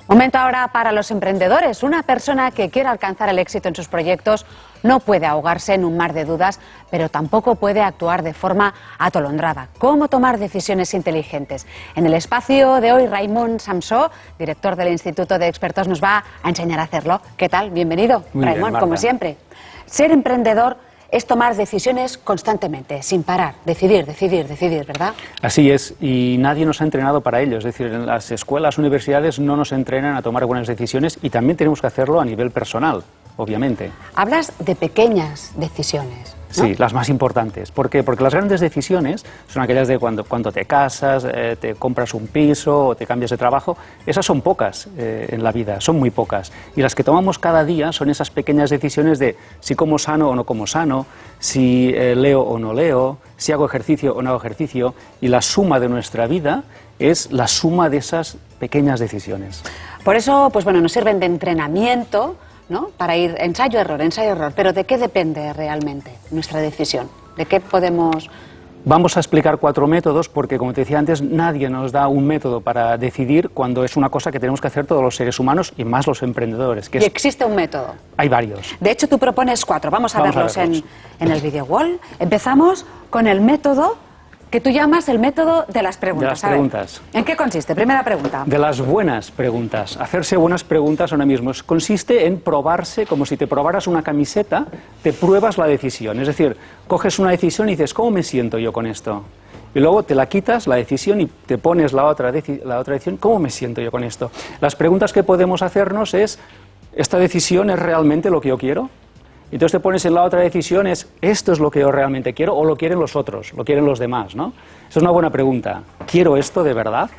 Momento ahora para los emprendedores. Una persona que quiera alcanzar el éxito en sus proyectos no puede ahogarse en un mar de dudas, pero tampoco puede actuar de forma atolondrada. ¿Cómo tomar decisiones inteligentes? En el espacio de hoy, Raimon Samsó, director del Instituto de Expertos, nos va a enseñar a hacerlo. ¿Qué tal? Bienvenido, Raimon, como siempre. Ser emprendedor es tomar decisiones constantemente, sin parar, decidir, ¿verdad? Así es, y nadie nos ha entrenado para ello, es decir, en las escuelas, universidades no nos entrenan a tomar buenas decisiones y también tenemos que hacerlo a nivel personal, obviamente. Hablas de pequeñas decisiones, ¿no? Sí, las más importantes. ¿Por qué? Porque las grandes decisiones son aquellas de cuando te casas, te compras un piso o te cambias de trabajo. Esas son pocas en la vida, son muy pocas. Y las que tomamos cada día son esas pequeñas decisiones de si como sano o no como sano, si leo o no leo, si hago ejercicio o no hago ejercicio. Y la suma de nuestra vida es la suma de esas pequeñas decisiones. Por eso, pues bueno, nos sirven de entrenamiento, ¿no? Para ir ensayo-error, pero ¿de qué depende realmente nuestra decisión? ¿De qué podemos...? Vamos a explicar 4 métodos porque, como te decía antes, nadie nos da un método para decidir cuando es una cosa que tenemos que hacer todos los seres humanos y más los emprendedores. ¿Y existe un método? Hay varios. De hecho, tú propones 4. Vamos a verlos en el video wall. Empezamos con el método que tú llamas el método de las preguntas. De las preguntas. ¿En qué consiste? Primera pregunta. De las buenas preguntas. Hacerse buenas preguntas ahora mismo. Consiste en probarse, como si te probaras una camiseta, te pruebas la decisión. Es decir, coges una decisión y dices, ¿cómo me siento yo con esto? Y luego te la quitas, la decisión, y te pones la otra decisión, ¿cómo me siento yo con esto? Las preguntas que podemos hacernos es, ¿esta decisión es realmente lo que yo quiero? Entonces te pones en la otra decisión, ¿esto es lo que yo realmente quiero o lo quieren los otros, lo quieren los demás, ¿no? Esa es una buena pregunta. ¿Quiero esto de verdad?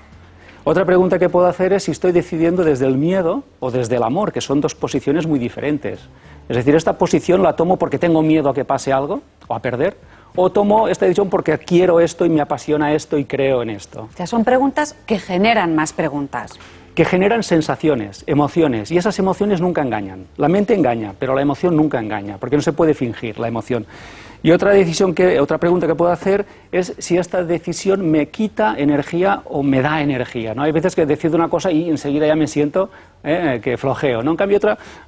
Otra pregunta que puedo hacer es si estoy decidiendo desde el miedo o desde el amor, que son dos posiciones muy diferentes. Es decir, esta posición la tomo porque tengo miedo a que pase algo o a perder, o tomo esta decisión porque quiero esto y me apasiona esto y creo en esto. O sea, son preguntas que generan más preguntas. Que generan sensaciones, emociones, y esas emociones nunca engañan. La mente engaña, pero la emoción nunca engaña, porque no se puede fingir la emoción. Y otra pregunta que puedo hacer es si esta decisión me quita energía o me da energía, ¿no? Hay veces que decido una cosa y enseguida ya me siento que flojeo, ¿no? En cambio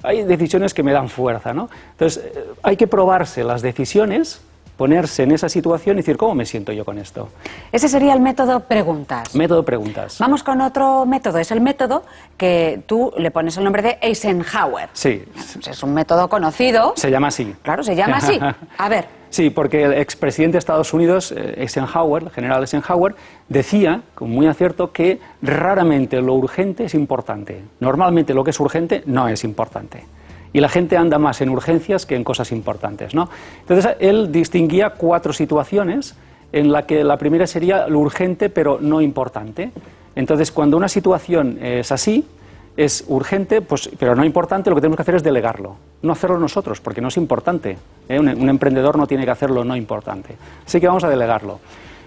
hay decisiones que me dan fuerza, ¿no? Entonces hay que probarse las decisiones, ponerse en esa situación y decir, ¿cómo me siento yo con esto? Ese sería el método preguntas. Método preguntas. Vamos con otro método. Es el método que tú le pones el nombre de Eisenhower. Sí. Es un método conocido. Se llama así. Claro, se llama así. A ver. Sí, porque el expresidente de Estados Unidos, Eisenhower, el general Eisenhower, decía, con muy acierto, que raramente lo urgente es importante. Normalmente lo que es urgente no es importante. Y la gente anda más en urgencias que en cosas importantes, ¿no? Entonces, él distinguía 4 situaciones en la que la primera sería lo urgente pero no importante. Entonces, cuando una situación es así, es urgente pero no importante, lo que tenemos que hacer es delegarlo. No hacerlo nosotros, porque no es importante. Un emprendedor no tiene que hacerlo no importante. Así que vamos a delegarlo.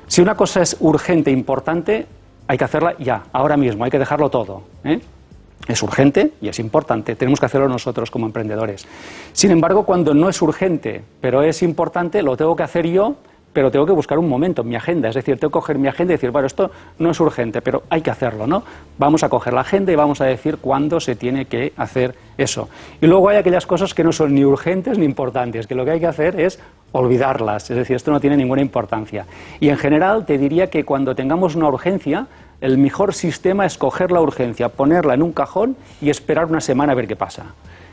Si una cosa es urgente e importante, hay que hacerla ya, ahora mismo, hay que dejarlo todo, Es urgente y es importante, tenemos que hacerlo nosotros como emprendedores. Sin embargo, cuando no es urgente, pero es importante, lo tengo que hacer yo, pero tengo que buscar un momento en mi agenda. Es decir, tengo que coger mi agenda y decir, bueno, esto no es urgente, pero hay que hacerlo, ¿no? Vamos a coger la agenda y vamos a decir cuándo se tiene que hacer eso. Y luego hay aquellas cosas que no son ni urgentes ni importantes, que lo que hay que hacer es olvidarlas. Es decir, esto no tiene ninguna importancia. Y en general te diría que cuando tengamos una urgencia, el mejor sistema es coger la urgencia, ponerla en un cajón y esperar una semana a ver qué pasa.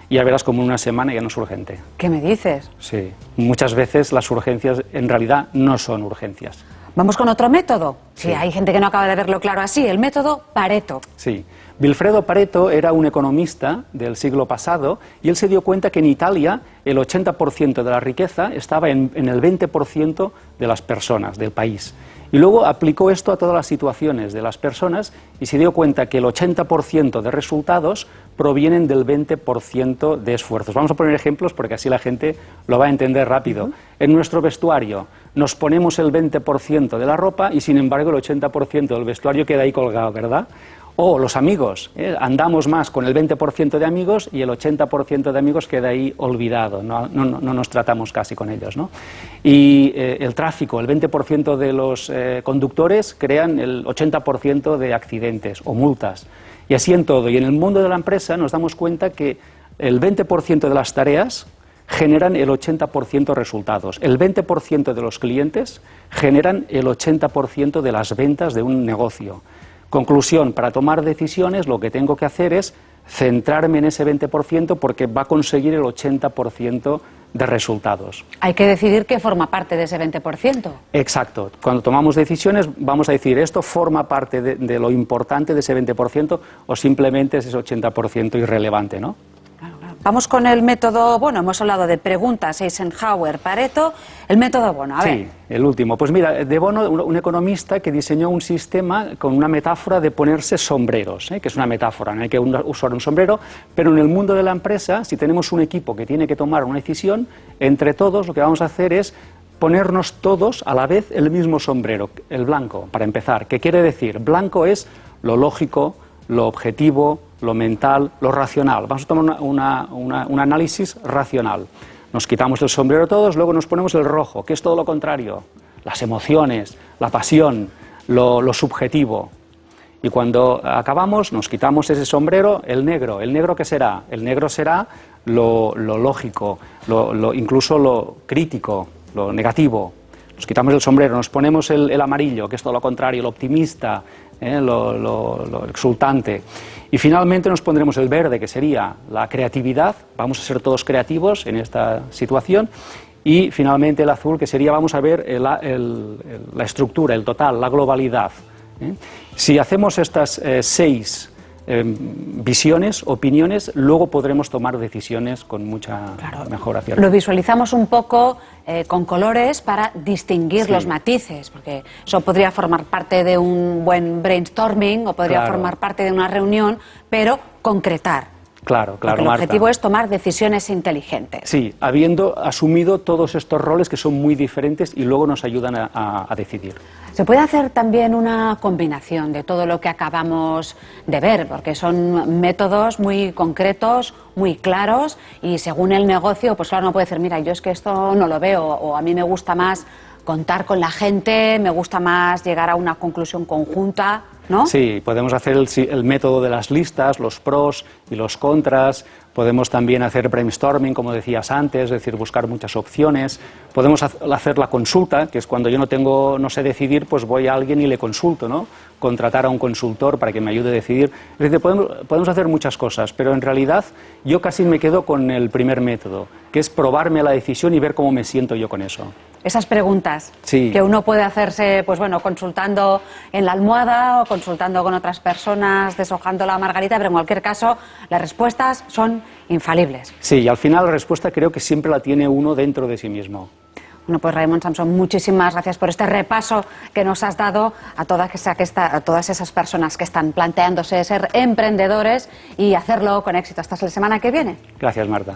Y ya verás como en una semana ya no es urgente. ¿Qué me dices? Sí, muchas veces las urgencias en realidad no son urgencias. Vamos con otro método. Sí. Sí, hay gente que no acaba de verlo claro así, el método Pareto. Sí. Vilfredo Pareto era un economista del siglo pasado y él se dio cuenta que en Italia el 80% de la riqueza estaba en el 20% de las personas del país. Y luego aplicó esto a todas las situaciones de las personas y se dio cuenta que el 80% de resultados provienen del 20% de esfuerzos. Vamos a poner ejemplos porque así la gente lo va a entender rápido. En nuestro vestuario nos ponemos el 20% de la ropa y sin embargo el 80% del vestuario queda ahí colgado, ¿verdad? O los amigos, andamos más con el 20% de amigos y el 80% de amigos queda ahí olvidado, no nos tratamos casi con ellos, ¿no? Y el tráfico, el 20% de los conductores crean el 80% de accidentes o multas. Y así en todo. Y en el mundo de la empresa nos damos cuenta que el 20% de las tareas generan el 80% de resultados. El 20% de los clientes generan el 80% de las ventas de un negocio. Conclusión, para tomar decisiones lo que tengo que hacer es centrarme en ese 20% porque va a conseguir el 80% de resultados. Hay que decidir qué forma parte de ese 20%. Exacto. Cuando tomamos decisiones vamos a decir esto forma parte de lo importante de ese 20% o simplemente es ese 80% irrelevante, ¿no? Vamos con el método Bono. Hemos hablado de preguntas, Eisenhower, Pareto, el método Bono. A ver. Sí, el último. Pues mira, de Bono, un economista que diseñó un sistema con una metáfora de ponerse sombreros, que es una metáfora, no hay que usar un sombrero, pero en el mundo de la empresa, si tenemos un equipo que tiene que tomar una decisión, entre todos lo que vamos a hacer es ponernos todos a la vez el mismo sombrero, el blanco, para empezar. ¿Qué quiere decir? Blanco es lo lógico, lo objetivo, lo mental, lo racional. Vamos a tomar un análisis racional. Nos quitamos el sombrero todos, luego nos ponemos el rojo, que es todo lo contrario. Las emociones, la pasión, lo subjetivo. Y cuando acabamos, nos quitamos ese sombrero, el negro. ¿El negro qué será? El negro será lo lógico, incluso lo crítico, lo negativo. Nos quitamos el sombrero, nos ponemos el amarillo, que es todo lo contrario, lo optimista, lo exultante. Y finalmente nos pondremos el verde, que sería la creatividad. Vamos a ser todos creativos en esta situación. Y finalmente el azul, que sería, vamos a ver la estructura, el total, la globalidad. Si hacemos estas 6 visiones, opiniones, luego podremos tomar decisiones con mucha mejor acierto. Lo visualizamos un poco con colores para distinguir los matices, porque eso podría formar parte de un buen brainstorming o podría formar parte de una reunión, pero concretar. Claro, Porque el objetivo es tomar decisiones inteligentes. Sí, habiendo asumido todos estos roles que son muy diferentes y luego nos ayudan a decidir. Se puede hacer también una combinación de todo lo que acabamos de ver, porque son métodos muy concretos, muy claros, y según el negocio, pues claro, no puede decir, mira, yo es que esto no lo veo, o a mí me gusta más contar con la gente, me gusta más llegar a una conclusión conjunta, ¿no? Sí, podemos hacer el método de las listas, los pros y los contras. Podemos también hacer brainstorming, como decías antes, es decir, buscar muchas opciones. Podemos hacer la consulta, que es cuando yo no sé decidir, pues voy a alguien y le consulto, ¿no? Contratar a un consultor para que me ayude a decidir. Es decir, podemos hacer muchas cosas, pero en realidad yo casi me quedo con el primer método, que es probarme la decisión y ver cómo me siento yo con eso. Esas preguntas que uno puede hacerse, pues bueno, consultando en la almohada o consultando con otras personas, deshojando la margarita, pero en cualquier caso las respuestas son infalibles. Sí, y al final la respuesta creo que siempre la tiene uno dentro de sí mismo. Bueno, pues Raimon Samson, muchísimas gracias por este repaso que nos has dado a todas esas personas que están planteándose ser emprendedores y hacerlo con éxito. Hasta la semana que viene. Gracias, Marta.